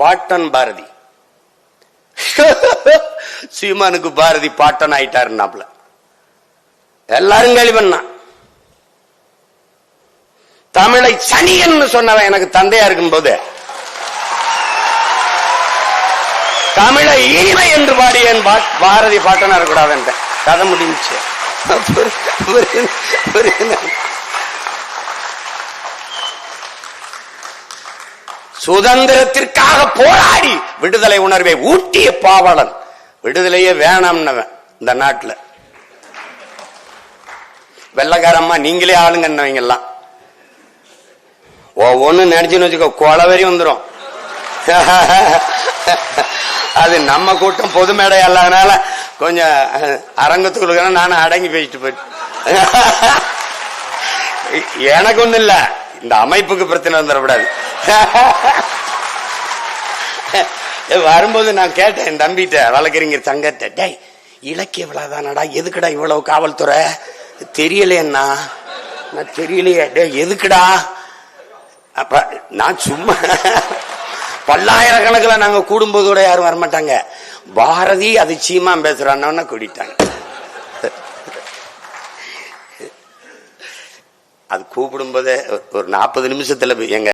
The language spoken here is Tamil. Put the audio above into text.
பாட்டன் பாரதி சீமானுக்கு பாரதி பாட்டன் ஆயிட்டாருன்னாப்ல எல்லாரும் கேள்வி பண்ணா. தமிழை சனியன்னு சொன்னவன் எனக்கு தந்தையா இருக்கும் போது தமிழை இனிமை என்று பாடியன் பாரதி பாட்டனா இருக்கக்கூடாது கதை முடிஞ்சு. சுதந்திரத்திற்காக போராடி விடுதலை உணர்வை ஊட்டிய பாவலன் விடுதலையே வேணாம்னவன் இந்த நாட்டுல. வெள்ளக்காரம்மா நீங்களே ஆளுங்கன்னவங்க எல்லாம் ஒவ்வொன்னு நினைச்சுன்னு வச்சுக்கோ கொலவரி வந்துடும். அது நம்ம கூட்டம் பொது மேடை அல்லாதனால கொஞ்சம் அரங்கத்துக்குள்ள நானும் அடங்கி பேசிட்டு போயிட்டு எனக்கு ஒண்ணு இல்ல, இந்த அமைப்புக்கு பிரச்சனை வந்துடக்கூடாது. வரும்போது நான் கேட்டேன் என் தம்பிட்ட வழக்கறிஞர் சங்கத்தை, டேய் இலக்கிய விழாதானடா, எதுக்குடா இவ்வளவு காவல்துறை தெரியலையண்ணா? நான் தெரியலையே. டே எதுக்குடா? அப்ப நான் சும்மா பல்லாயிரக்கணக்கில் நாங்க கூடும்போதோட யாரும் வரமாட்டாங்க. பாரதி அது சீமா பேசுறான்னு கூட்டிட்டாங்க. அது கூப்பிடும் போதே ஒரு 40 நிமிஷத்துல எங்க